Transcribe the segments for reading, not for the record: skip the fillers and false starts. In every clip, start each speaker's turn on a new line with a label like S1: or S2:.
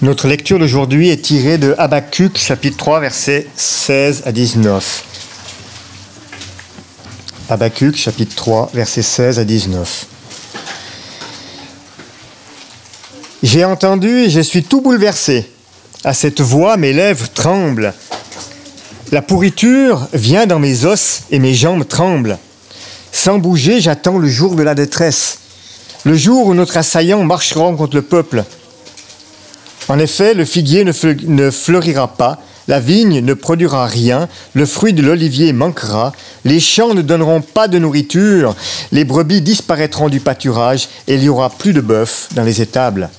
S1: Notre lecture d'aujourd'hui est tirée de Habacuc, chapitre 3, versets 16 à 19. Habacuc, chapitre 3, versets 16 à 19. J'ai entendu et je suis tout bouleversé. À cette voix, mes lèvres tremblent. La pourriture vient dans mes os et mes jambes tremblent. Sans bouger, j'attends le jour de la détresse, le jour où notre assaillant marchera contre le peuple. En effet, le figuier ne fleurira pas, la vigne ne produira rien, le fruit de l'olivier manquera, les champs ne donneront pas de nourriture, les brebis disparaîtront du pâturage et il n'y aura plus de bœuf dans les étables.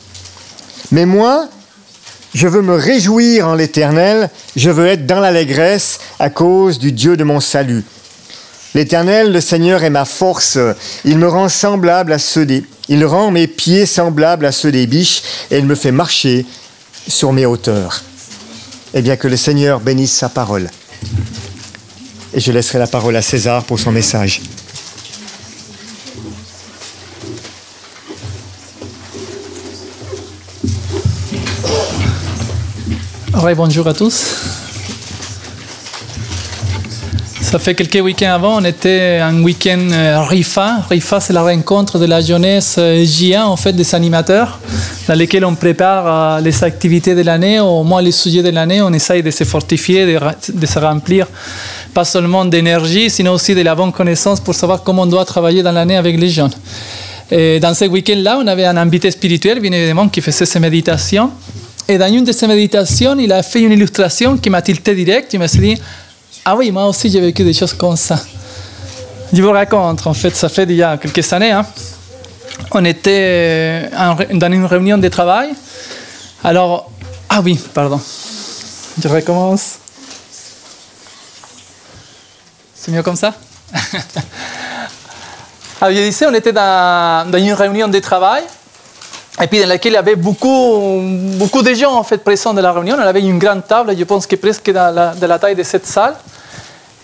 S1: Mais moi, je veux me réjouir en l'Éternel, je veux être dans l'allégresse à cause du Dieu de mon salut. L'Éternel, le Seigneur, est ma force. Il me rend semblable à il rend mes pieds semblables à ceux des biches et il me fait marcher sur mes hauteurs. Eh bien, que le Seigneur bénisse sa parole. Et je laisserai la parole à César pour son message.
S2: Bonjour à tous. Ça fait quelques week-ends avant, on était un week-end RIFA. RIFA, c'est la rencontre de la jeunesse JA, en fait, des animateurs, dans lesquels on prépare les activités de l'année, au moins les sujets de l'année. On essaye de se fortifier, de se remplir, pas seulement d'énergie, sinon aussi de la bonne connaissance pour savoir comment on doit travailler dans l'année avec les jeunes. Et dans ce week-end-là, on avait un invité spirituel, bien évidemment, qui faisait ses méditations. Et dans une de ces méditations, il a fait une illustration qui m'a tilté direct. Il m'a dit, ah oui, moi aussi j'ai vécu des choses comme ça. Je vous raconte, en fait, ça fait déjà quelques années. On était dans une réunion de travail. Alors, ah oui, pardon. Je recommence. C'est mieux comme ça? Alors, je disais, on était dans une réunion de travail. Et puis dans laquelle il y avait beaucoup de gens en fait, présents dans la réunion. On avait une grande table, je pense que presque de la taille de cette salle.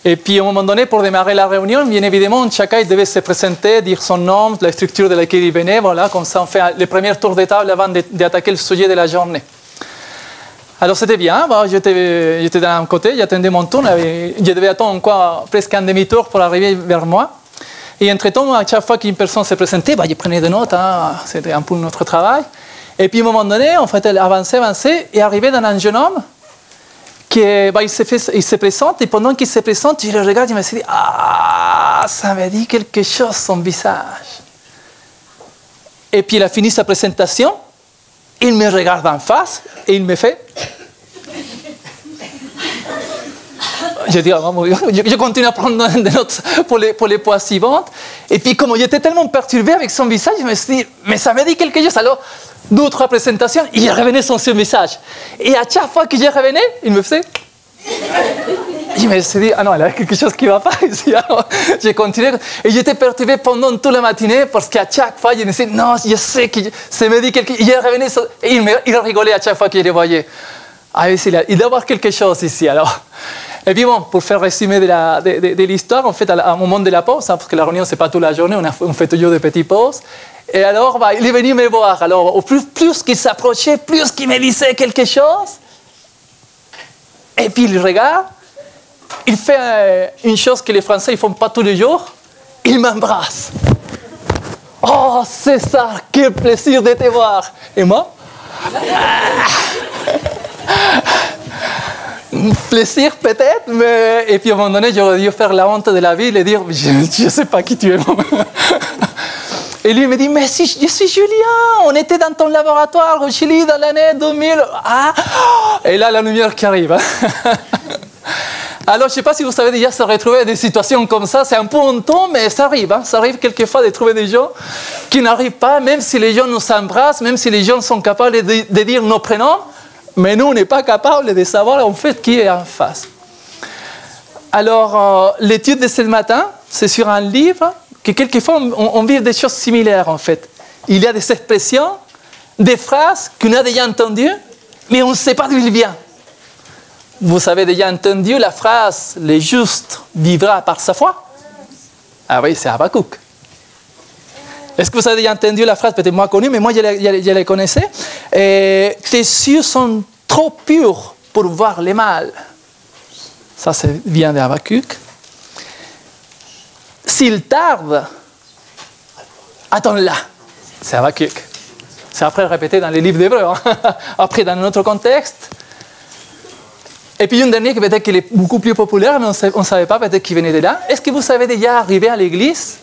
S2: Et puis à un moment donné, pour démarrer la réunion, bien évidemment, chacun devait se présenter, dire son nom, la structure de laquelle il venait. Voilà, comme ça on fait les premiers tours de table avant d'attaquer le sujet de la journée. Alors c'était bien, bon, j'étais d'un côté, j'attendais mon tour, je devais attendre encore presque un demi-tour pour arriver vers moi. Et entre-temps, à chaque fois qu'une personne se présentait, je prenais des notes, c'était un peu notre travail. Et puis à un moment donné, on fait avancer, et arrivé dans un jeune homme, il se présente, et pendant qu'il se présente, je le regarde, et je me suis dit, ah, ça me dit quelque chose, son visage. Et puis il a fini sa présentation, il me regarde en face, et il me fait... Je dis, je continue à prendre des notes pour les fois suivantes. Et puis, comme j'étais tellement perturbé avec son visage, je me suis dit, mais ça me dit quelque chose. Alors, 2 ou 3 présentations, il revenait sur ce visage. Et à chaque fois que je revenais, il me faisait... Je me suis dit, ah non, il y a quelque chose qui ne va pas ici. Alors, j'ai continué. Et j'étais perturbé pendant toute la matinée parce qu'à chaque fois, je me disais, non, je sais que ça me dit quelque chose. Et je revenais et il rigolait à chaque fois qu'il le voyait. Ah, il doit y avoir quelque chose ici, alors... Et puis bon, pour faire résumé de l'histoire, en fait, à un moment de la pause, parce que la réunion, ce n'est pas toute la journée, on fait toujours des petites pauses. Et alors, il est venu me voir. Alors, au plus qu'il s'approchait, plus qu'il me disait quelque chose. Et puis, il regarde. Il fait une chose que les Français ne font pas tous les jours. Il m'embrasse. Oh, César, quel plaisir de te voir. Et moi plaisir peut-être, mais... Et puis à un moment donné, j'aurais dû faire la honte de la vie et dire, je ne sais pas qui tu es. Et lui me dit, mais si, je suis Julien, on était dans ton laboratoire au Chili dans l'année 2000. Ah. Et là, la lumière qui arrive. Alors, je ne sais pas si vous savez déjà se retrouver dans des situations comme ça, c'est un peu honteux, mais ça arrive. Ça arrive quelquefois de trouver des gens qui n'arrivent pas, même si les gens nous embrassent, même si les gens sont capables de dire nos prénoms. Mais nous, on n'est pas capable de savoir en fait qui est en face. Alors, l'étude de ce matin, c'est sur un livre que quelquefois on vit des choses similaires en fait. Il y a des expressions, des phrases qu'on a déjà entendues, mais on ne sait pas d'où il vient. Vous avez déjà entendu la phrase « le juste vivra par sa foi ». Ah oui, c'est Habacuc. Est-ce que vous avez déjà entendu la phrase, peut-être moins connue, mais moi je la connaissais. Tes yeux sont trop purs pour voir le mal. Ça, c'est vient d'Habakkuk. S'il tarde, attends-la. C'est Habakkuk. C'est après répété dans les livres d'Hébreux. Hein. Après, dans un autre contexte. Et puis une dernière qui peut-être qu'elle est beaucoup plus populaire, mais on ne savait pas peut-être qui venait de là. Est-ce que vous savez déjà arriver à l'église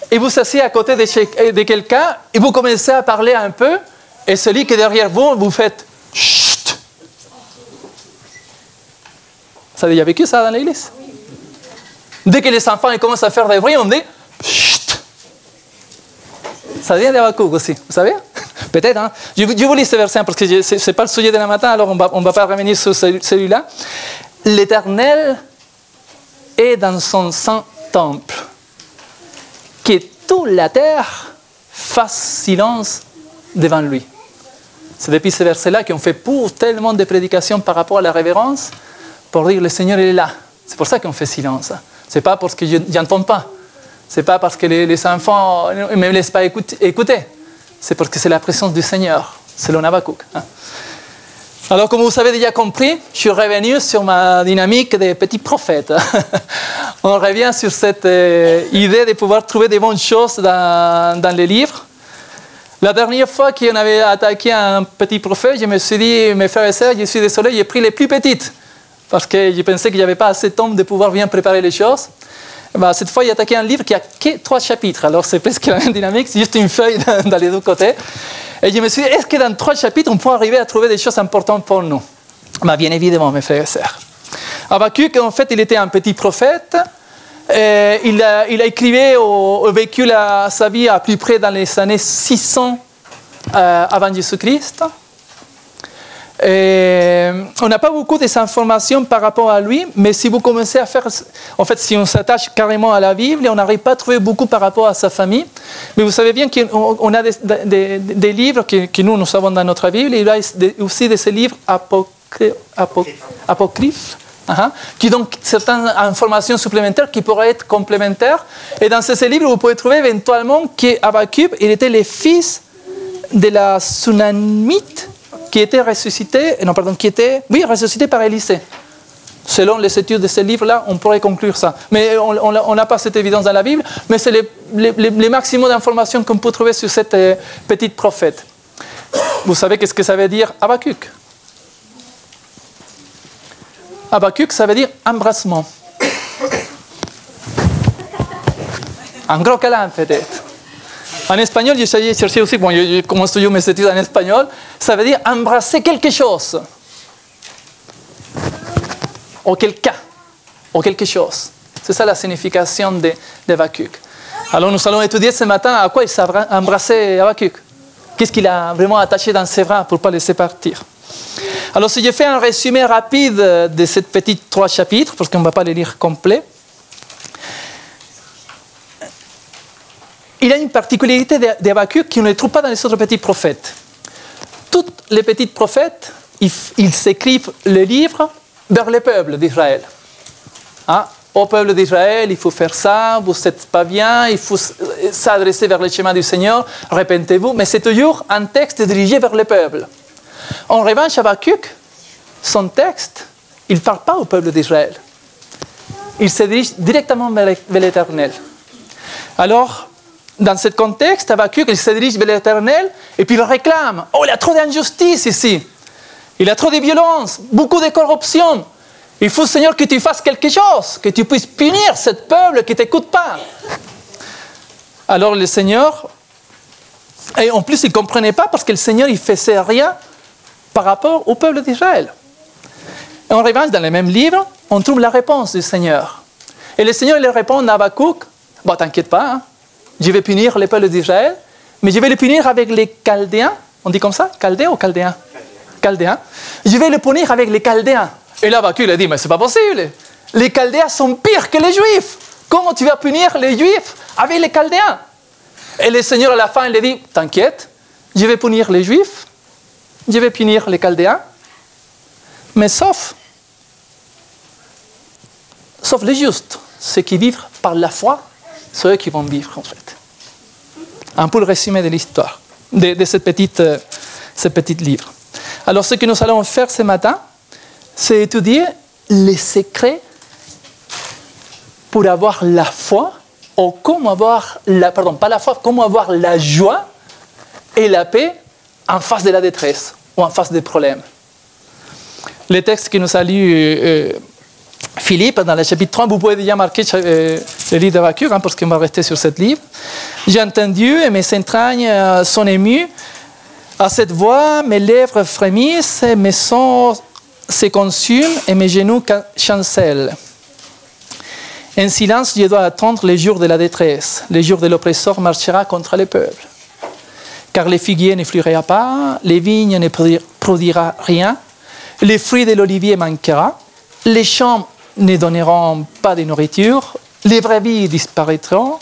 S2: et vous asseyez à côté de quelqu'un et vous commencez à parler un peu et celui qui est derrière vous, vous faites chut. Ça a déjà vécu ça dans l'église? Dès que les enfants ils commencent à faire des bruits, on dit chut. Ça vient d'Habakkuk aussi, vous savez? Peut-être, hein? Je vous lis ce verset parce que ce n'est pas le sujet de la matin, alors on ne va pas revenir sur celui-là. L'Éternel est dans son saint temple. Que toute la terre fasse silence devant lui. C'est depuis ce verset-là qu'on fait pour tellement de prédications par rapport à la révérence, pour dire le Seigneur il est là. C'est pour ça qu'on fait silence. Ce n'est pas parce que je n'entends pas. Ce n'est pas parce que les enfants ne me laissent pas écouter. C'est parce que c'est la présence du Seigneur, selon Habakkuk. Alors, comme vous avez déjà compris, je suis revenu sur ma dynamique des petits prophètes. On revient sur cette idée de pouvoir trouver des bonnes choses dans les livres. La dernière fois qu'on avait attaqué un petit prophète, je me suis dit, mes frères et sœurs, je suis désolé, j'ai pris les plus petites. Parce que je pensais qu'il n'y avait pas assez de temps de pouvoir bien préparer les choses. Bah, cette fois, j'ai attaqué un livre qui a que 3 chapitres. Alors, c'est presque la même dynamique, c'est juste une feuille dans les deux côtés. Et je me suis dit, est-ce que dans 3 chapitres, on peut arriver à trouver des choses importantes pour nous? Bah, bien évidemment, mes frères et sœurs. Habakkuk, en fait, il était un petit prophète. Il a écrit ou vécu sa vie à plus près dans les années 600 avant Jésus-Christ. On n'a pas beaucoup d'informations par rapport à lui, mais si vous commencez à faire... En fait, si on s'attache carrément à la Bible, on n'arrive pas à trouver beaucoup par rapport à sa famille. Mais vous savez bien qu'on a des livres que nous avons dans notre Bible, et il y a aussi de ces livres apocryphes, qui donnent certaines informations supplémentaires qui pourraient être complémentaires. Et dans ces livres, vous pouvez trouver éventuellement qu'Habakkuk, il était le fils de la Sunamite, qui était ressuscité par Élisée. Selon les études de ce livre-là, on pourrait conclure ça. Mais on n'a pas cette évidence dans la Bible, mais c'est le maximum d'informations qu'on peut trouver sur cette petite prophète. Vous savez qu'est-ce que ça veut dire Habakkuk? Habakkuk, ça veut dire embrassement. Un gros câlin, peut-être. En espagnol, j'ai cherché aussi, bon, je commence toujours mes études en espagnol, ça veut dire embrasser quelque chose. Ou quelqu'un. Ou quelque chose. C'est ça la signification d'Habakkuk. Alors nous allons étudier ce matin à quoi il s'est embrassé Habakkuk. Qu'est-ce qu'il a vraiment attaché dans ses bras pour ne pas laisser partir. Alors si je fais un résumé rapide de ces petits 3 chapitres, parce qu'on ne va pas les lire complets, il y a une particularité d'Habakkuk qu'on ne trouve pas dans les autres petits prophètes. Tous les petits prophètes, ils s'écrivent le livre vers le peuple d'Israël. Au peuple d'Israël, il faut faire ça, vous n'êtes pas bien, il faut s'adresser vers le chemin du Seigneur, repentez-vous, mais c'est toujours un texte dirigé vers le peuple. En revanche, Habakkuk, son texte, il ne parle pas au peuple d'Israël. Il se dirige directement vers l'Éternel. Alors, dans ce contexte, Habakkuk, il se dirige vers l'Éternel et puis il réclame. Oh, il y a trop d'injustice ici. Il y a trop de violence, beaucoup de corruption. Il faut, Seigneur, que tu fasses quelque chose, que tu puisses punir ce peuple qui ne t'écoute pas. Alors le Seigneur, et en plus il ne comprenait pas parce que le Seigneur, il ne faisait rien par rapport au peuple d'Israël. Et en revanche, dans le même livre, on trouve la réponse du Seigneur. Et le Seigneur, il répond à Habakkuk, bon, t'inquiète pas, je vais punir le peuple d'Israël, mais je vais le punir avec les Chaldéens. On dit comme ça? Chaldéens ou Chaldéens? Chaldéens. Je vais le punir avec les Chaldéens. Et là, Habakkuk a dit, mais c'est pas possible. Les Chaldéens sont pires que les Juifs. Comment tu vas punir les Juifs avec les Chaldéens? Et le Seigneur, à la fin, il dit, t'inquiète, je vais punir les Juifs, je vais punir les Chaldéens, mais sauf les justes, ceux qui vivent par la foi, ceux qui vont vivre, en fait. Un peu le résumé de l'histoire, de ce petit livre. Alors, ce que nous allons faire ce matin, c'est étudier les secrets pour avoir la foi, ou comment avoir comment avoir la joie et la paix en face de la détresse ou en face des problèmes. Le texte que nous a lu Philippe, dans le chapitre 3, vous pouvez déjà marquer le livre d'Habakkuk, parce qu'on va rester sur ce livre. J'ai entendu et mes entrailles sont émues à cette voix, mes lèvres frémissent, mes sons se consument et mes genoux chancellent. En silence, je dois attendre les jours de la détresse. Les jours de l'oppresseur marchera contre le peuple. Car les figuiers ne fleurira pas, les vignes ne produira rien, les fruits de l'olivier manquera, les champs ne donneront pas de nourriture, les brebis disparaîtront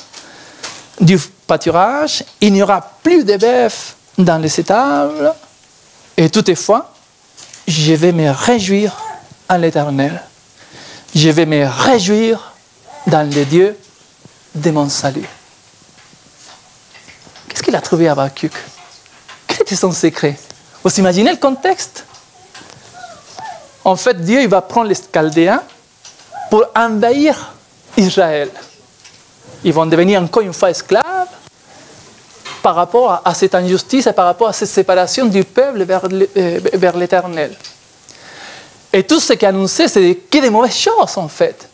S2: du pâturage, il n'y aura plus de bœufs dans les étables, et toutefois, je vais me réjouir en l'Éternel. Je vais me réjouir dans le Dieu de mon salut. Qu'est-ce qu'il a trouvé à Habakkuk? Quel était son secret? Vous imaginez le contexte? En fait, Dieu il va prendre les Chaldéens pour envahir Israël. Ils vont devenir encore une fois esclaves par rapport à cette injustice et par rapport à cette séparation du peuple vers l'Éternel. Et tout ce qui est annoncé, c'est que des mauvaises choses en fait.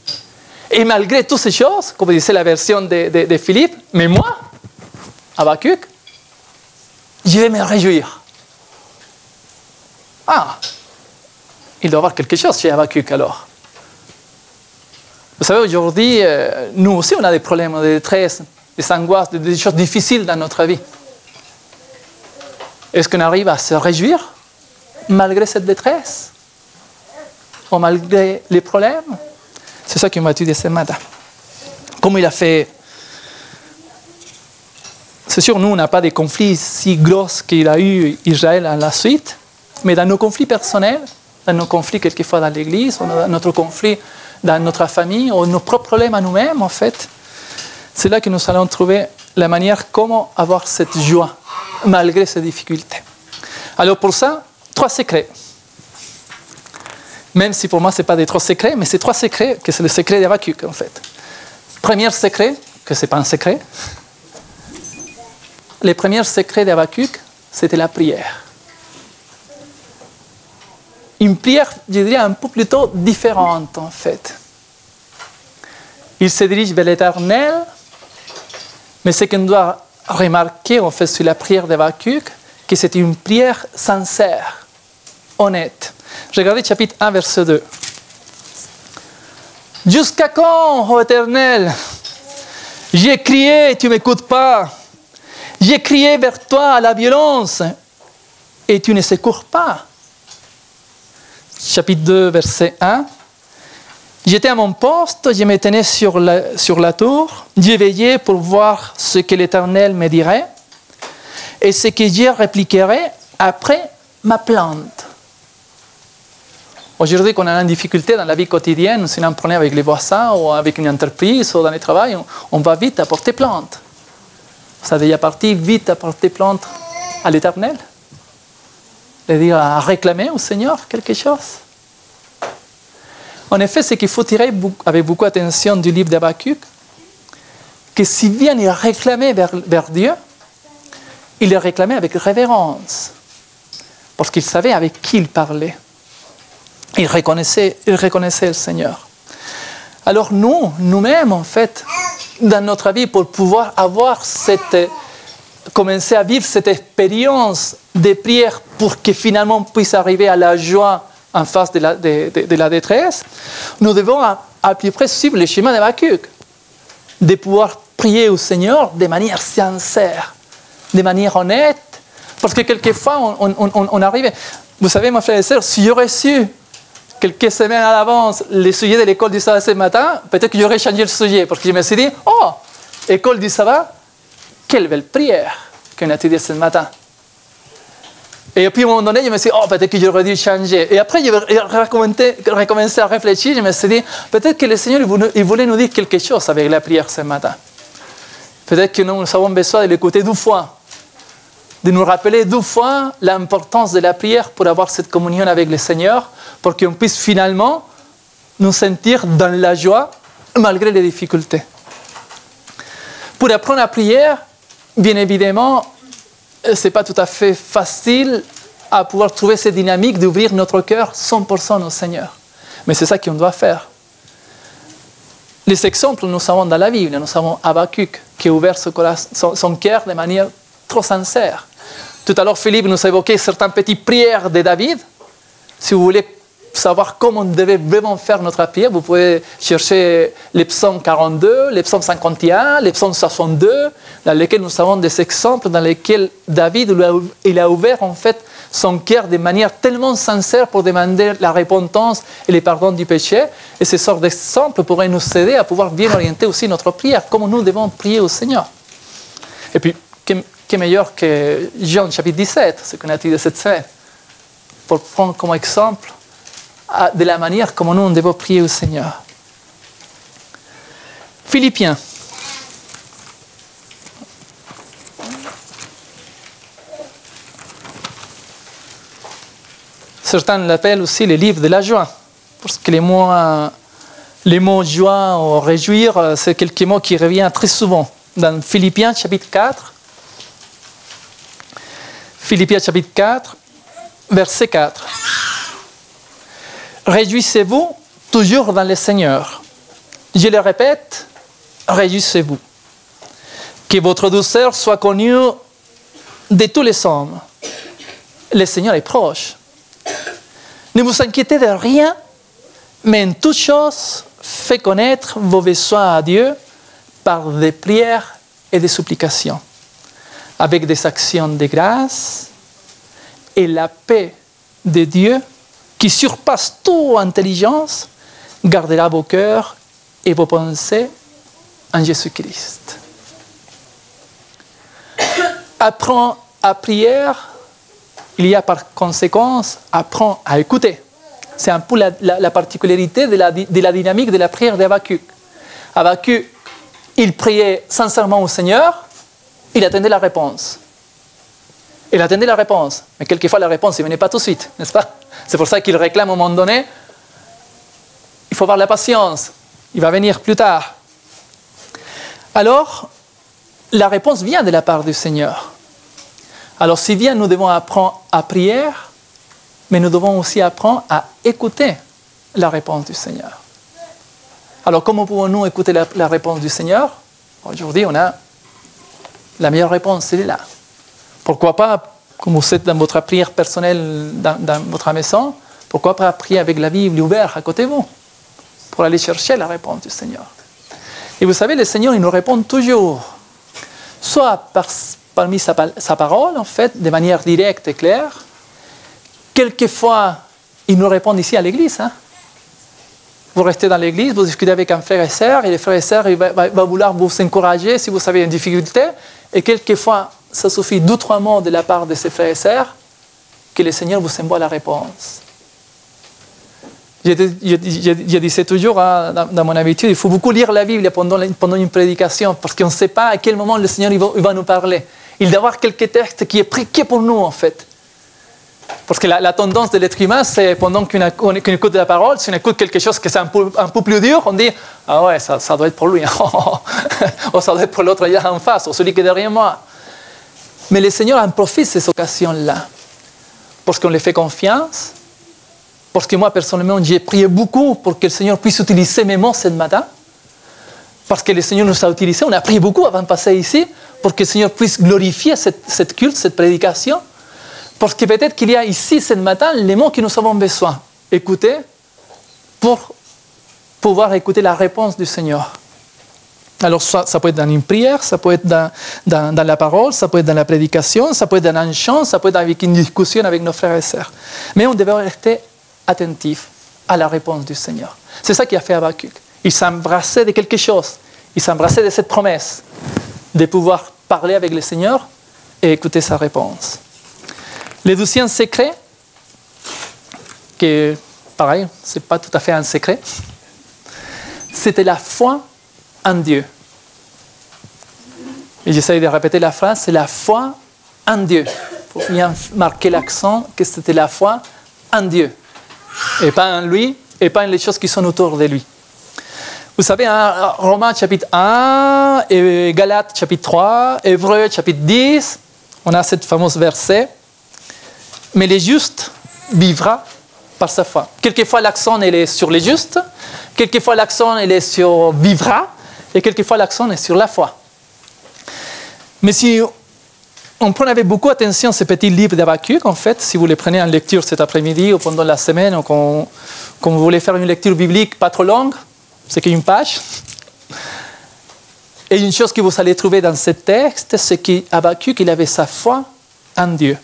S2: Et malgré toutes ces choses, comme disait la version de Philippe, mais moi, Habakkuk, je vais me réjouir. Ah, il doit y avoir quelque chose chez Habakkuk alors. Vous savez, aujourd'hui, nous aussi, on a des problèmes, des détresses, des angoisses, des choses difficiles dans notre vie. Est-ce qu'on arrive à se réjouir malgré cette détresse? Ou malgré les problèmes? C'est ça qu'on va étudier ce matin. Comment il a fait? C'est sûr, nous, on n'a pas de conflits si gros qu'il a eu Israël à la suite, mais dans nos conflits personnels, dans nos conflits quelquefois dans l'Église, ou dans notre conflit dans notre famille, ou nos propres problèmes à nous-mêmes, en fait, c'est là que nous allons trouver la manière comment avoir cette joie, malgré ces difficultés. Alors pour ça, 3 secrets. Même si pour moi, ce n'est pas des 3 secrets, mais c'est 3 secrets que c'est le secret d'Habakkuk, en fait. Premier secret, que ce n'est pas un secret. Le premier secret d'Habakkuk, c'était la prière. Une prière, je dirais, un peu plutôt différente, en fait. Il se dirige vers l'Éternel, mais ce qu'on doit remarquer, en fait, sur la prière d'Habakkuk, que c'est une prière sincère, honnête. Regardez chapitre 1, verset 2. « Jusqu'à quand, ô Éternel, j'ai crié et tu ne m'écoutes pas. J'ai crié vers toi à la violence et tu ne secours pas. » Chapitre 2, verset 1. « J'étais à mon poste, je me tenais sur la tour, je veillais pour voir ce que l'Éternel me dirait et ce que je répliquerais après ma plainte. » Aujourd'hui, quand on a une difficulté dans la vie quotidienne, si on a un problème avec les voisins ou avec une entreprise ou dans le travail, on va vite apporter plainte. Ça déjà parti vite apporter plainte à l'Éternel? C'est-à-dire à réclamer au Seigneur quelque chose? En effet, ce qu'il faut tirer avec beaucoup d'attention du livre d'Habakkuk, que si bien il réclamait vers Dieu, il le réclamait avec révérence, parce qu'il savait avec qui il parlait. Il reconnaissait le Seigneur. Alors nous-mêmes, en fait, dans notre vie, pour pouvoir avoir commencer à vivre cette expérience de prière pour que finalement on puisse arriver à la joie en face de la détresse, nous devons à plus près suivre le chemin d'Habakkuk, de pouvoir prier au Seigneur de manière sincère, de manière honnête, parce que quelquefois on arrive... Vous savez, mes frères et sœurs, si j'aurais su quelques semaines à l'avance le sujet de l'école du sabbat ce matin, peut-être que j'aurais changé le sujet, parce que je me suis dit, oh, école du sabbat, quelle belle prière qu'on a étudiée ce matin. Et puis à un moment donné, je me suis dit, oh, peut-être que j'aurais dû changer. Et après, j'ai recommencé à réfléchir, je me suis dit, peut-être que le Seigneur il voulait nous dire quelque chose avec la prière ce matin. Peut-être que nous avons besoin de l'écouter 2 fois, de nous rappeler 2 fois l'importance de la prière pour avoir cette communion avec le Seigneur, pour qu'on puisse finalement nous sentir dans la joie malgré les difficultés. Pour apprendre la prière, bien évidemment, ce n'est pas tout à fait facile à pouvoir trouver cette dynamique d'ouvrir notre cœur 100% au Seigneur. Mais c'est ça qu'on doit faire. Les exemples, nous savons dans la Bible, nous avons Habakkuk qui a ouvert son cœur de manière trop sincère. Tout à l'heure, Philippe nous a évoqué certaines petites prières de David. Si vous voulez savoir comment on devait vraiment faire notre prière, vous pouvez chercher les psaumes 42, les psaumes 51, les psaumes 62, dans lesquels nous avons des exemples dans lesquels David il a ouvert en fait son cœur de manière tellement sincère pour demander la repentance et le pardon du péché. Et ces sortes d'exemples pourraient nous aider à pouvoir bien orienter aussi notre prière, comment nous devons prier au Seigneur. Et puis, qui meilleur que Jean chapitre 17, ce qu'on a dit de cette semaine, pour prendre comme exemple de la manière comment nous devons prier au Seigneur. Philippiens. Certains l'appellent aussi le livre de la joie, parce que les mots joie ou réjouir, c'est quelques mots qui reviennent très souvent. Dans Philippiens chapitre 4, Philippiens chapitre 4, verset 4. Réjouissez-vous toujours dans le Seigneur. Je le répète, réjouissez-vous. Que votre douceur soit connue de tous les hommes. Le Seigneur est proche. Ne vous inquiétez de rien, mais en toute chose, faites connaître vos besoins à Dieu par des prières et des supplications, avec des actions de grâce, et la paix de Dieu, qui surpasse toute intelligence, gardera vos cœurs et vos pensées en Jésus-Christ. Apprends à prier, il y a par conséquence, apprends à écouter. C'est un peu la particularité de la dynamique de la prière d'Habakkuk. Habakkuk, il priait sincèrement au Seigneur, il attendait la réponse. Il attendait la réponse, mais quelquefois la réponse ne venait pas tout de suite, n'est-ce pas? C'est pour ça qu'il réclame à un moment donné, il faut avoir la patience, il va venir plus tard. Alors, la réponse vient de la part du Seigneur. Alors, si bien nous devons apprendre à prier, mais nous devons aussi apprendre à écouter la réponse du Seigneur. Alors, comment pouvons-nous écouter la réponse du Seigneur? Aujourd'hui, on a la meilleure réponse, elle est là. Pourquoi pas, comme vous êtes dans votre prière personnelle dans votre maison, pourquoi pas prier avec la Bible ouverte à côté de vous pour aller chercher la réponse du Seigneur? Et vous savez, le Seigneur, il nous répond toujours, soit parmi sa parole, en fait, de manière directe et claire. Quelquefois, il nous répond ici à l'église. Hein? Vous restez dans l'église, vous discutez avec un frère et sœur, et le frère et sœur va vouloir vous encourager si vous avez une difficulté. Et quelquefois, ça suffit 2 ou 3 mots de la part de ces frères et sœurs que le Seigneur vous envoie la réponse. Je disais toujours dans mon habitude, il faut beaucoup lire la Bible pendant une prédication parce qu'on ne sait pas à quel moment le Seigneur il va nous parler. Il doit y avoir quelques textes qui est pris que pour nous en fait. Parce que la tendance de l'être humain, c'est pendant qu'on écoute la parole, si on écoute quelque chose qui est un peu plus dur, on dit « Ah ouais, ça doit être pour lui, ou ça doit être pour l'autre là en face, ou celui qui est derrière moi. » Mais le Seigneur en profite de ces occasions-là, parce qu'on lui fait confiance, parce que moi, personnellement, j'ai prié beaucoup pour que le Seigneur puisse utiliser mes mots ce matin, parce que le Seigneur nous a utilisés, on a prié beaucoup avant de passer ici, pour que le Seigneur puisse glorifier cette culte, cette prédication, parce que peut-être qu'il y a ici, ce matin, les mots que nous avons besoin. Écouter pour pouvoir écouter la réponse du Seigneur. Alors, ça peut être dans une prière, ça peut être dans la parole, ça peut être dans la prédication, ça peut être dans un chant, ça peut être avec une discussion avec nos frères et sœurs. Mais on devait rester attentif à la réponse du Seigneur. C'est ça qu'a fait Habakkuk. Il s'embrassait de quelque chose. Il s'embrassait de cette promesse de pouvoir parler avec le Seigneur et écouter sa réponse. Le 12e secret, que pareil, ce n'est pas tout à fait un secret, c'était la foi en Dieu. Et j'essaie de répéter la phrase, c'est la foi en Dieu. Il faut bien marquer l'accent que c'était la foi en Dieu. Et pas en lui, et pas en les choses qui sont autour de lui. Vous savez, hein, Romains chapitre 1, et Galates chapitre 3, Hébreux chapitre 10, on a cette fameuse verset. Mais les justes vivra par sa foi. Quelquefois l'accent il est sur les justes, quelquefois l'accent il est sur vivra, et quelquefois l'accent est sur la foi. Mais si on prend avec beaucoup attention ces petits livres d'Habakkuk, en fait, si vous les prenez en lecture cet après-midi ou pendant la semaine, ou quand vous voulez faire une lecture biblique pas trop longue, c'est qu'une page. Et une chose que vous allez trouver dans ce texte, c'est qu'Habakkuk, il avait sa foi en Dieu.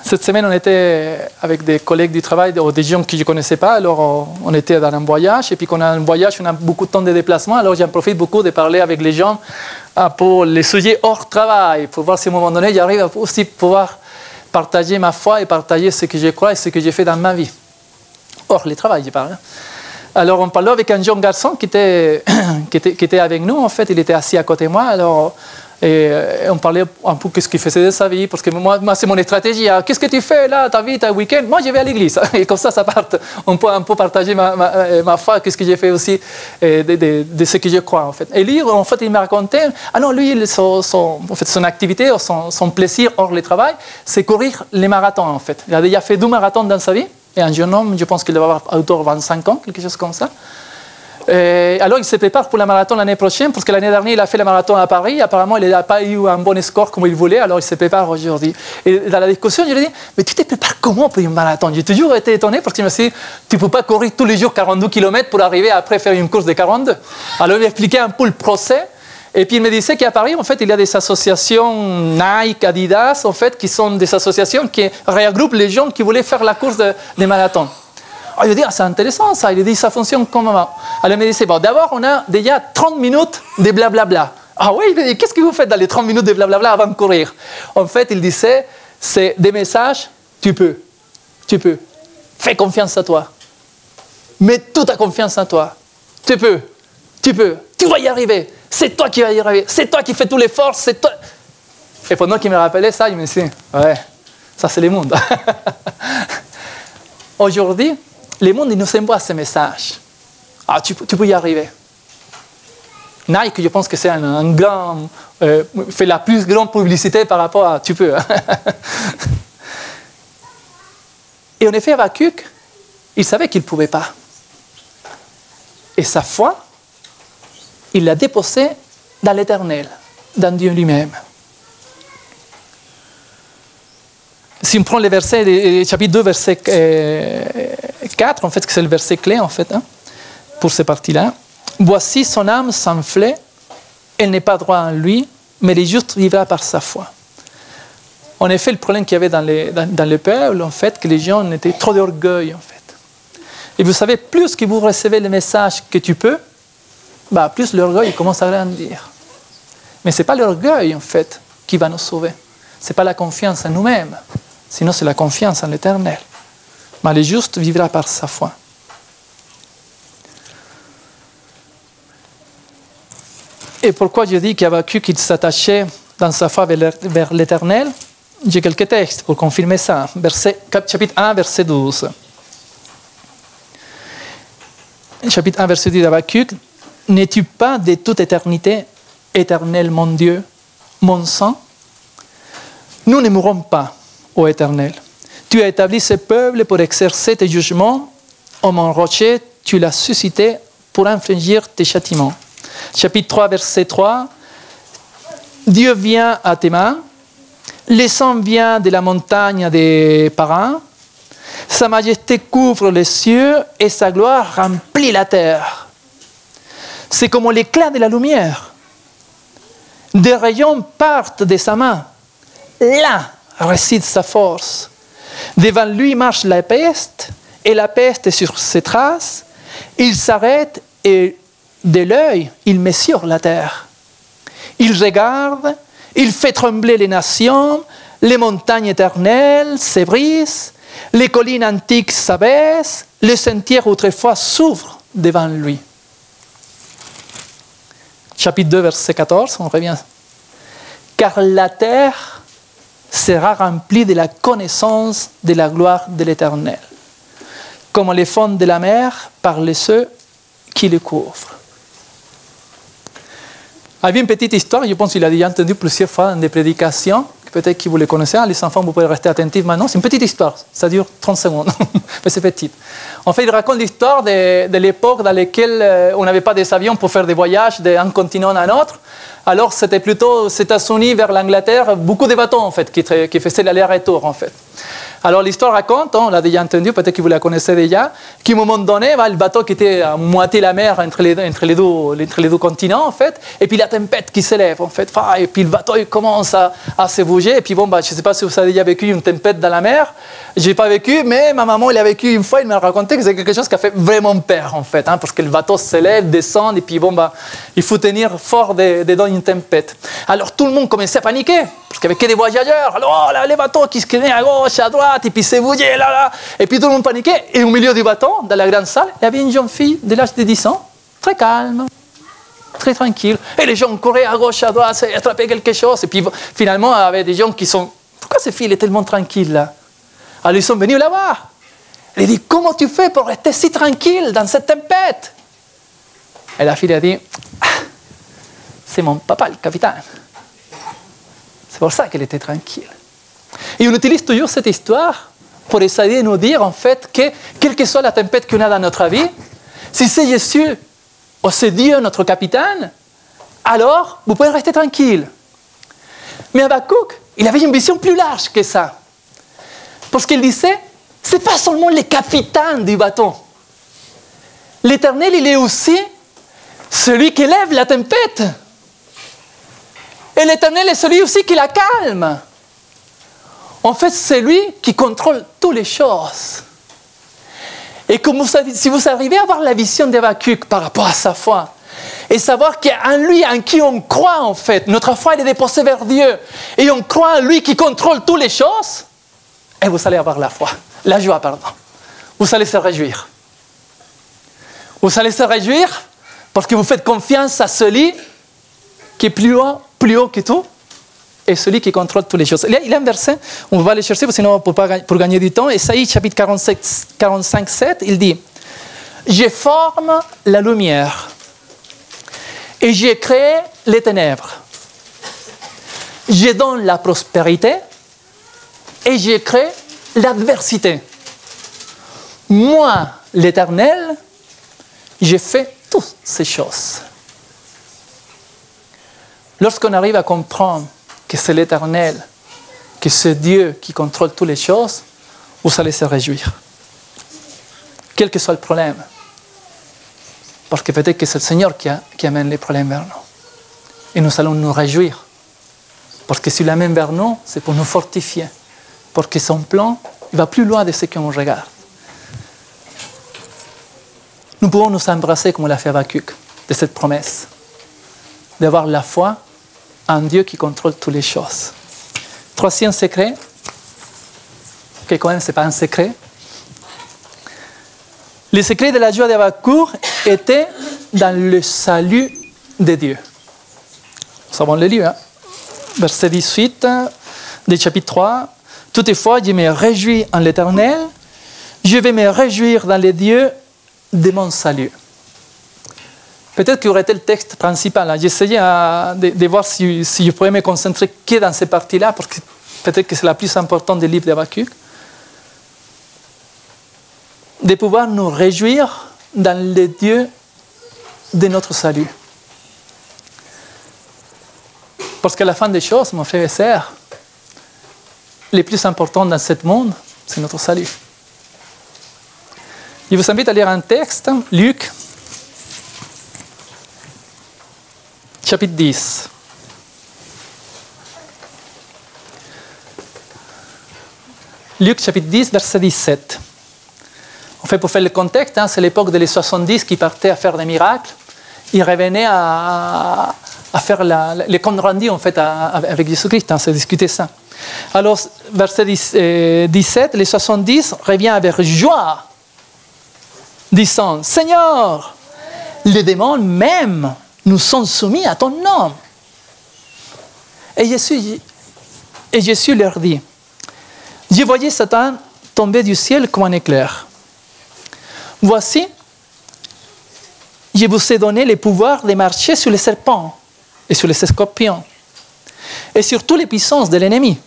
S2: Cette semaine, on était avec des collègues du travail, ou des gens que je ne connaissais pas, alors on était dans un voyage, et puis quand on a un voyage, on a beaucoup de temps de déplacement, alors j'en profite beaucoup de parler avec les gens pour les sujets hors travail, pour voir si à un moment donné, j'arrive à aussi pouvoir partager ma foi et partager ce que je crois et ce que j'ai fait dans ma vie. Hors le travail, je parle. Alors on parlait avec un jeune garçon qui était avec nous, en fait, il était assis à côté de moi, alors... Et on parlait un peu de ce qu'il faisait de sa vie, parce que moi c'est mon stratégie. Hein. Qu'est-ce que tu fais là, ta vie, ta week-end? Moi, je vais à l'église. Et comme ça part. On peut un peu partager ma foi, qu'est-ce que j'ai fait aussi, de ce que je crois, en fait. Et lui, en fait, il m'a raconté, ah non, lui, son activité, son plaisir hors le travail, c'est courir les marathons, en fait. Il a déjà fait 2 marathons dans sa vie, et un jeune homme, je pense qu'il doit avoir autour de 25 ans, quelque chose comme ça. Alors il se prépare pour la marathon l'année prochaine, parce que l'année dernière il a fait la marathon à Paris, apparemment il n'a pas eu un bon score comme il voulait, alors il se prépare aujourd'hui. Et dans la discussion je lui ai dit, mais tu te prépares comment pour une marathon? J'ai toujours été étonné, parce que je me suis dit, tu ne peux pas courir tous les jours 42 km pour arriver après faire une course de 42. Alors il m'a expliqué un peu le procès, et puis il me disait qu'à Paris en fait il y a des associations Nike, Adidas, en fait, qui sont des associations qui regroupent les gens qui voulaient faire la course des marathons. Alors, il dit, ah, c'est intéressant ça. Il dit, ça fonctionne comment? Alors, il me dit, bon, d'abord, on a déjà 30 minutes de blablabla. Ah oui, il dit, qu'est-ce que vous faites dans les 30 minutes de blablabla avant de courir? En fait, il disait, c'est des messages, tu peux. Fais confiance à toi. Mets toute ta confiance en toi. Tu peux. Tu vas y arriver. C'est toi qui vas y arriver. C'est toi qui fais tous les forces. C'est toi. Et pendant qu'il me rappelait ça, il me dit, ouais, ça c'est le monde. Aujourd'hui, le monde nous envoie ces messages. Ah, tu peux y arriver. Nike, je pense que c'est un grand... fait la plus grande publicité par rapport à tu peux. Et en effet, Habakkuk, il savait qu'il ne pouvait pas. Et sa foi, il l'a déposée dans l'Éternel, dans Dieu lui-même. Si on prend les versets, le chapitre 2, verset 4, en fait, c'est le verset clé, en fait, hein, pour ces parties-là. Voici son âme s'enflait, elle n'est pas droite en lui, mais le juste vivra par sa foi. En effet, le problème qu'il y avait dans le peuple, en fait, que les gens étaient trop d'orgueil, en fait. Et vous savez, plus que vous recevez le message que tu peux, bah, plus l'orgueil commence à grandir. Mais ce n'est pas l'orgueil, en fait, qui va nous sauver. Ce n'est pas la confiance en nous-mêmes. Sinon, c'est la confiance en l'Éternel. Mais le juste vivra par sa foi. Et pourquoi je dis qu'Habakkuk qu'il s'attachait dans sa foi vers l'Éternel? J'ai quelques textes pour confirmer ça. Chapitre 1, verset 12. Chapitre 1, verset 12 d'Habakkuk. N'es-tu pas de toute éternité, éternel mon Dieu, mon sang? Nous ne mourrons pas, ô Éternel. Tu as établi ce peuple pour exercer tes jugements. Ô mon rocher, tu l'as suscité pour infligir tes châtiments. Chapitre 3, verset 3. Dieu vient à tes mains. Le sang vient de la montagne des Parans. Sa majesté couvre les cieux et sa gloire remplit la terre. C'est comme l'éclat de la lumière. Des rayons partent de sa main. Là réside sa force. Devant lui marche la peste, et la peste est sur ses traces. Il s'arrête et de l'œil, il mesure la terre. Il regarde, il fait trembler les nations, les montagnes éternelles se brisent, les collines antiques s'abaissent, les sentiers autrefois s'ouvrent devant lui. chapitre 2, verset 14, on revient. Car la terre sera remplie de la connaissance de la gloire de l'Éternel, comme les fonds de la mer par les ceux qui le couvrent. Il y a une petite histoire, je pense qu'il a déjà entendu plusieurs fois dans des prédications, peut-être que vous les connaissez, les enfants, vous pouvez rester attentifs maintenant. C'est une petite histoire, ça dure 30 secondes, mais c'est petit. En fait, il raconte l'histoire de l'époque dans laquelle on n'avait pas des avions pour faire des voyages d'un continent à un autre. Alors, c'était plutôt aux États-Unis vers l'Angleterre, beaucoup de bateaux, en fait, qui faisaient l'aller-retour, en fait. Alors, l'histoire raconte, on l'a déjà entendu, peut-être que vous la connaissez déjà, qu'à un moment donné, le bateau qui était à moitié la mer entre les deux continents, en fait, et puis la tempête qui s'élève, en fait, et puis le bateau il commence à se bouger, et puis bon, je ne sais pas si vous avez déjà vécu une tempête dans la mer, je n'ai pas vécu, mais ma maman, elle a vécu une fois, elle m'a raconté que c'est quelque chose qui a fait vraiment peur, en fait, parce que le bateau s'élève, descend, et puis bon, il faut tenir fort dedans une tempête. Alors tout le monde commençait à paniquer, parce qu'il n'y avait que des voyageurs, alors là, les bateaux qui se crenaient à gauche, à droite, et puis se bougeaient là, et puis tout le monde paniquait, et au milieu du bateau, dans la grande salle, il y avait une jeune fille de l'âge de 10 ans, très calme, très tranquille, et les gens couraient à gauche, à droite, attrapaient quelque chose, et puis finalement, il y avait des gens qui sont, pourquoi cette fille est tellement tranquille là? Alors ils sont venus la voir. Elle a dit, comment tu fais pour rester si tranquille dans cette tempête? Et la fille a dit, c'est mon papa, le capitaine. C'est pour ça qu'elle était tranquille. Et on utilise toujours cette histoire pour essayer de nous dire, en fait, que quelle que soit la tempête qu'on a dans notre vie, si c'est Jésus ou c'est Dieu, notre capitaine, alors vous pouvez rester tranquille. Mais Habakkuk, il avait une vision plus large que ça. Parce qu'il disait, ce n'est pas seulement le capitaine du bateau. L'Éternel, il est aussi celui qui lève la tempête. Et l'Éternel est celui aussi qui la calme. En fait, c'est lui qui contrôle toutes les choses. Et comme si vous arrivez à avoir la vision d'Habakkuk par rapport à sa foi, et savoir qu'en lui, en qui on croit en fait, notre foi elle est déposée vers Dieu, et on croit en lui qui contrôle toutes les choses, et vous allez avoir la joie, pardon. Vous allez se réjouir. Vous allez se réjouir parce que vous faites confiance à celui qui est plus haut que tout, et celui qui contrôle toutes les choses. Il y a un verset, on va aller chercher, sinon pour gagner du temps. Ésaïe chapitre 45, 7, il dit, « Je forme la lumière et j'ai créé les ténèbres. Je donne la prospérité et j'ai créé l'adversité. Moi, l'Éternel, j'ai fait toutes ces choses. » Lorsqu'on arrive à comprendre que c'est l'Éternel, que c'est Dieu qui contrôle toutes les choses, vous allez se réjouir. Quel que soit le problème. Parce que peut-être que c'est le Seigneur qui amène les problèmes vers nous. Et nous allons nous réjouir. Parce que s'il l'amène vers nous, c'est pour nous fortifier. Parce que son plan, il va plus loin de ce qu'on regarde. Nous pouvons nous embrasser comme l'a fait Habakkuk, de cette promesse. D'avoir la foi en Dieu qui contrôle toutes les choses. Troisième secret, que quand même ce n'est pas un secret. Le secret de la joie d'Habakkuk était dans le salut de Dieu. Nous avons le lu, verset 18 du chapitre 3. Toutefois, je me réjouis en l'Éternel, je vais me réjouir dans les dieux de mon salut. Peut-être qu'il aurait été le texte principal. J'essayais de voir si je pouvais me concentrer que dans cette partie-là, parce que peut-être que c'est la plus importante des livres d'Habakkuk. De pouvoir nous réjouir dans les dieux de notre salut. Parce qu'à la fin des choses, mon frère et sœur, les plus importants dans ce monde, c'est notre salut. Je vous invite à lire un texte, Luc, chapitre 10. Luc, chapitre 10, verset 17. En fait, pour faire le contexte, c'est l'époque des 70 qui partaient à faire des miracles. Ils revenaient à faire les comptes rendus en fait, avec Jésus-Christ, c'est discuter ça. Alors, verset 17, les 70 reviennent avec joie, disant, « Seigneur, les démons même nous sommes soumis à ton nom. Et Jésus leur dit, je voyais Satan tomber du ciel comme un éclair. Voici, je vous ai donné le pouvoir de marcher sur les serpents et sur les scorpions et sur toutes les puissances de l'ennemi.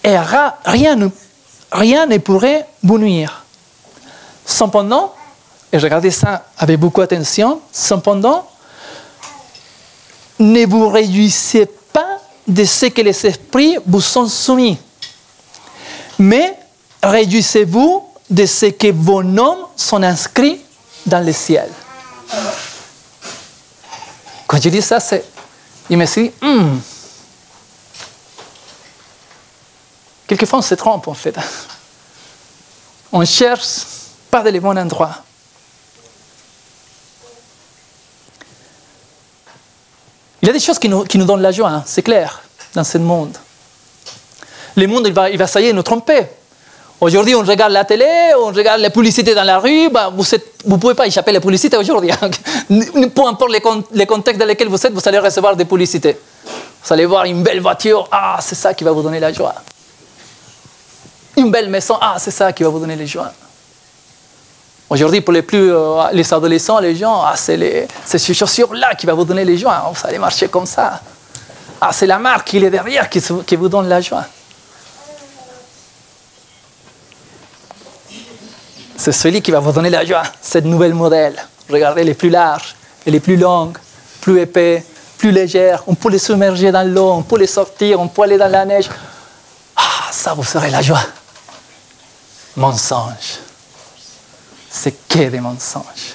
S2: Et rien ne pourrait vous nuire. Cependant, et regardez ça avec beaucoup d'attention, cependant, ne vous réjouissez pas de ce que les esprits vous sont soumis, mais réjouissez-vous de ce que vos noms sont inscrits dans le ciel. Quand je dis ça, il me dit, quelquefois on se trompe en fait. On cherche pas dans les bons endroits. Il y a des choses qui nous donnent la joie, hein, c'est clair, dans ce monde. Le monde, il va ça y est, nous tromper. Aujourd'hui, on regarde la télé, on regarde les publicités dans la rue, vous ne pouvez pas échapper à la publicité aujourd'hui. Hein. Peu importe les contextes dans lesquels vous êtes, vous allez recevoir des publicités. Vous allez voir une belle voiture, c'est ça qui va vous donner la joie. Une belle maison, c'est ça qui va vous donner la joie. Aujourd'hui, pour les adolescents, les gens, c'est ces chaussures-là qui va vous donner la joie. Vous allez marcher comme ça. C'est la marque qui est derrière qui vous donne la joie. C'est celui qui va vous donner la joie, cette nouvelle modèle. Regardez, les plus larges, et les plus longues, plus épais, plus légères. On peut les submerger dans l'eau, on peut les sortir, on peut aller dans la neige. Ça vous serait la joie. Mensonge. C'est que des mensonges.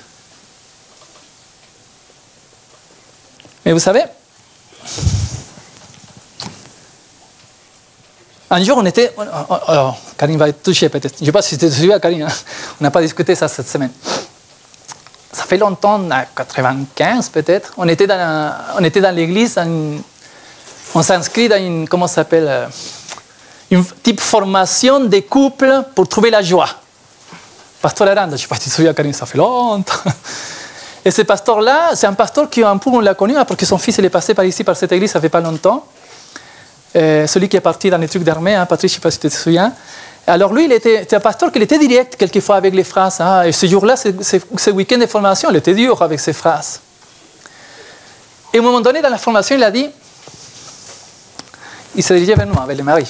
S2: Mais vous savez, un jour, on était... Karine va être touchée peut-être. Je ne sais pas si tu te souviens, Karine. Hein? On n'a pas discuté ça cette semaine. Ça fait longtemps, en 95 peut-être. On était dans l'église. On s'inscrit dans une... Comment ça s'appelle une type formation des couples pour trouver la joie. Pasteur Aranda, je ne sais pas si tu te souviens, Karine, ça fait longtemps. Et ce pasteur-là, c'est un pasteur qui, un peu, on l'a connu, parce que son fils il est passé par ici, par cette église, ça fait pas longtemps. Celui qui est parti dans les trucs d'armée, Patrice, je ne sais pas si tu te souviens. Alors lui, c'était un pasteur qui était direct quelquefois avec les phrases. Et ce jour-là, ce week-end de formation, il était dur avec ses phrases. Et à un moment donné, dans la formation, il a dit, il se dirigeait vers nous avec le mari.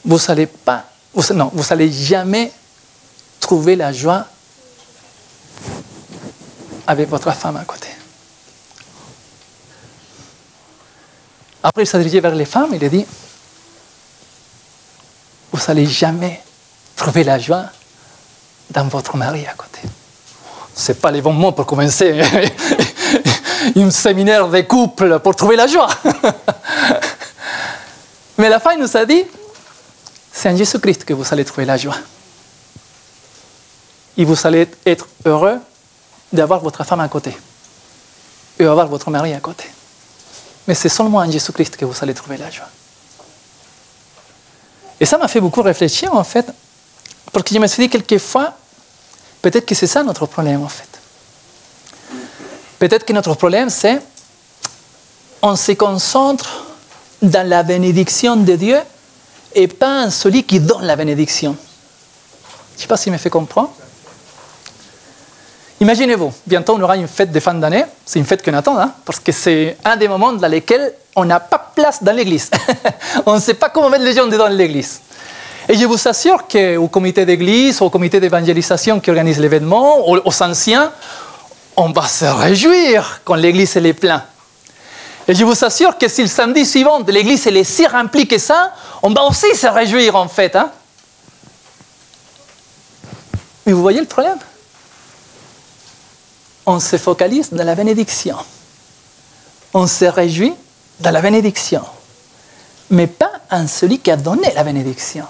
S2: Vous n'allez jamais trouver la joie avec votre femme à côté. Après, il s'est dirigé vers les femmes, il a dit, vous n'allez jamais trouver la joie dans votre mari à côté. Ce n'est pas les bons mots pour commencer un séminaire de couple pour trouver la joie. Mais à la fin, il nous a dit, c'est en Jésus-Christ que vous allez trouver la joie. Et vous allez être heureux d'avoir votre femme à côté et d'avoir votre mari à côté. Mais c'est seulement en Jésus-Christ que vous allez trouver la joie. Et ça m'a fait beaucoup réfléchir, en fait, parce que je me suis dit quelquefois, peut-être que c'est ça notre problème, en fait. Peut-être que notre problème, c'est on se concentre dans la bénédiction de Dieu et pas en celui qui donne la bénédiction. Je ne sais pas si me fait comprendre. Imaginez-vous, bientôt on aura une fête de fin d'année, c'est une fête qu'on attend, hein, parce que c'est un des moments dans lesquels on n'a pas place dans l'église. On ne sait pas comment mettre les gens dedans l'église. Et je vous assure qu'au comité d'église, au comité d'évangélisation qui organise l'événement, aux anciens, on va se réjouir quand l'église est pleine. Et je vous assure que si le samedi suivant, l'église est si remplie que ça, on va aussi se réjouir en fait. Hein. Mais vous voyez le problème ? On se focalise dans la bénédiction. On se réjouit dans la bénédiction. Mais pas en celui qui a donné la bénédiction.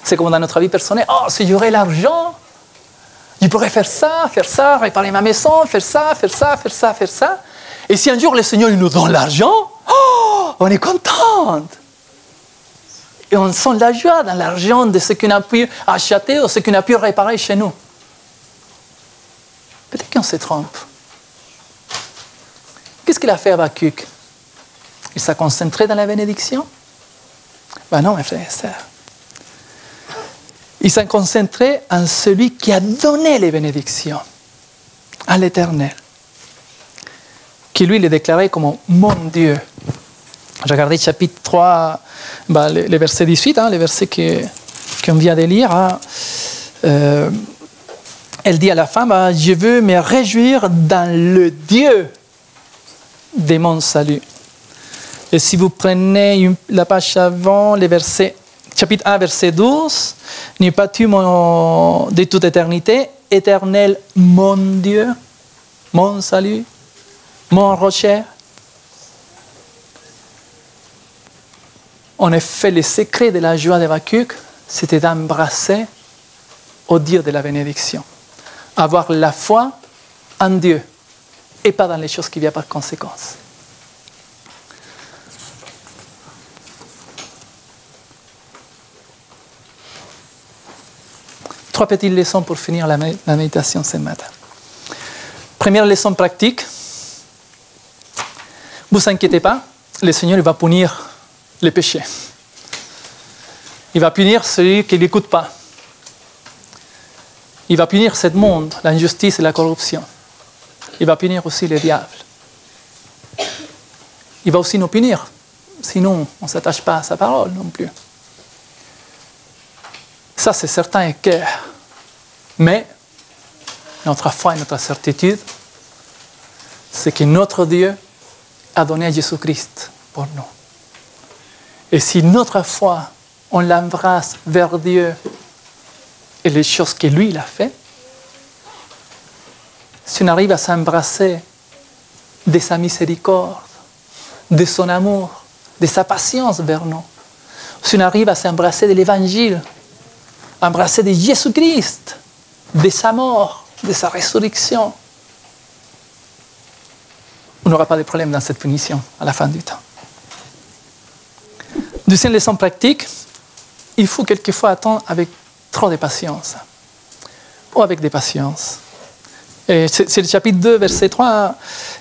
S2: C'est comme dans notre vie personnelle. Oh, si j'aurais l'argent, je pourrais faire ça, réparer ma maison, faire ça. Et si un jour le Seigneur nous donne l'argent, oh, on est contente. Et on sent la joie dans l'argent de ce qu'on a pu acheter ou ce qu'on a pu réparer chez nous. Peut-être qu'on se trompe. Qu'est-ce qu'il a fait Habakkuk? Il s'est concentré dans la bénédiction? Ben non, mes frères et sœurs. Il s'est concentré en celui qui a donné les bénédictions, à l'Éternel, qui lui le déclarait comme mon Dieu. Regardez chapitre 3, le verset 18, le verset qu'on vient de lire. Elle dit à la femme, je veux me réjouir dans le Dieu de mon salut. Et si vous prenez la page avant, chapitre 1, verset 12, n'es pas-tu de toute éternité, éternel mon Dieu, mon salut, mon rocher? En effet, le secret de la joie d'Habakkuk, c'était d'embrasser au Dieu de la bénédiction. Avoir la foi en Dieu et pas dans les choses qui viennent par conséquence. Trois petites leçons pour finir la méditation ce matin. Première leçon pratique. Ne vous inquiétez pas, le Seigneur va punir les péchés. Il va punir celui qui ne l'écoute pas. Il va punir ce monde, l'injustice et la corruption. Il va punir aussi le diable. Il va aussi nous punir. Sinon, on ne s'attache pas à sa parole non plus. Ça, c'est certain et clair. Mais notre foi et notre certitude, c'est que notre Dieu a donné Jésus-Christ pour nous. Et si notre foi, on l'embrasse vers Dieu et les choses que lui, il a fait, si on arrive à s'embrasser de sa miséricorde, de son amour, de sa patience vers nous, si on arrive à s'embrasser de l'Évangile, embrasser de Jésus-Christ, de sa mort, de sa résurrection, on n'aura pas de problème dans cette punition à la fin du temps. Deuxième leçon pratique, il faut quelquefois attendre avec trop de patience, ou avec des patience. C'est le chapitre 2, verset 3,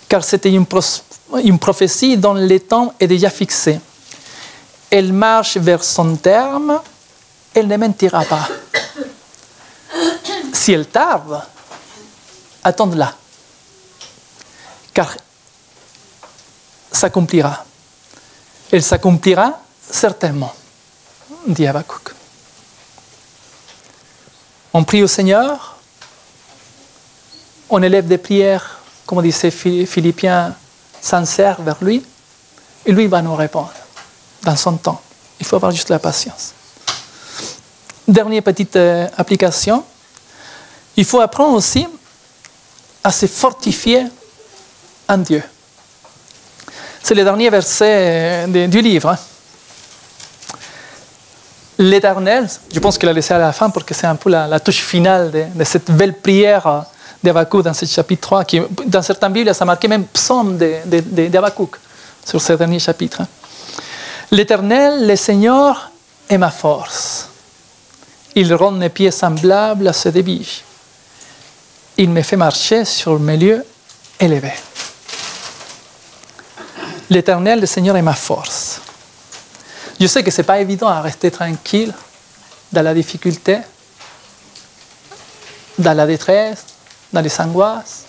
S2: car c'était une prophétie dont le temps est déjà fixé. Elle marche vers son terme, elle ne mentira pas. Si elle tarde, attends-la, car s'accomplira. Elle s'accomplira certainement, dit Habakkuk. On prie au Seigneur, on élève des prières, comme disait Philippiens, sincères vers lui, et lui va nous répondre dans son temps. Il faut avoir juste la patience. Dernière petite application, il faut apprendre aussi à se fortifier en Dieu. C'est le dernier verset du livre. L'Éternel, je pense qu'il a laissé à la fin parce que c'est un peu la touche finale de cette belle prière d'Habakkuk dans ce chapitre 3, qui dans certaines Bibles, ça marquait même psaume d'Habakkuk sur ce dernier chapitre. L'Éternel, le Seigneur, est ma force. Il rend mes pieds semblables à ceux des biches. Il me fait marcher sur mes lieux élevés. L'Éternel, le Seigneur, est ma force. Je sais que ce n'est pas évident à rester tranquille dans la difficulté, dans la détresse, dans les angoisses.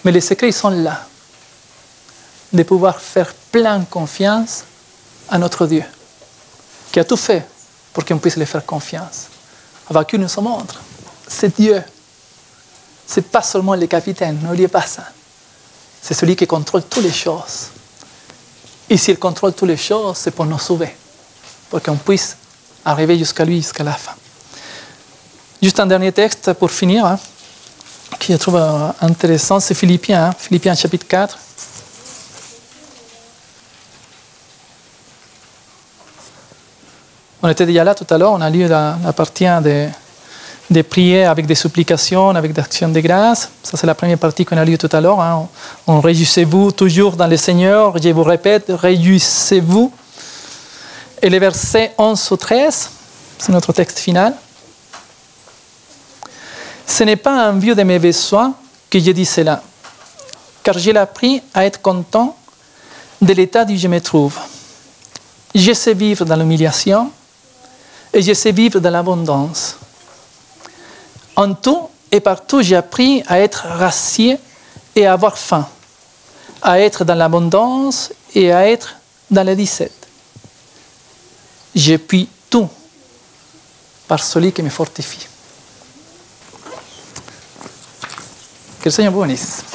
S2: Mais les secrets sont là. De pouvoir faire pleine confiance à notre Dieu, qui a tout fait pour qu'on puisse lui faire confiance. Habakkuk nous se montre. C'est Dieu. Ce n'est pas seulement le capitaine, n'oubliez pas ça. C'est celui qui contrôle toutes les choses. Et s'il contrôle toutes les choses, c'est pour nous sauver, pour qu'on puisse arriver jusqu'à lui, jusqu'à la fin. Juste un dernier texte pour finir, qui je trouve intéressant, c'est Philippiens, Philippiens chapitre 4. On était déjà là tout à l'heure, on a lu la partie des prières avec des supplications, avec des actions de grâce. Ça, c'est la première partie qu'on a lue tout à l'heure. On réjouissez-vous toujours dans le Seigneur. Je vous répète, réjouissez-vous. Et les versets 11 au 13, c'est notre texte final. Ce n'est pas en vue de mes besoins que je dis cela, car j'ai appris à être content de l'état où je me trouve. Je sais vivre dans l'humiliation et je sais vivre dans l'abondance. En tout et partout, j'ai appris à être rassasié et à avoir faim, à être dans l'abondance et à être dans les 17. Je puis tout par celui qui me fortifie. Que el Señor bendiga.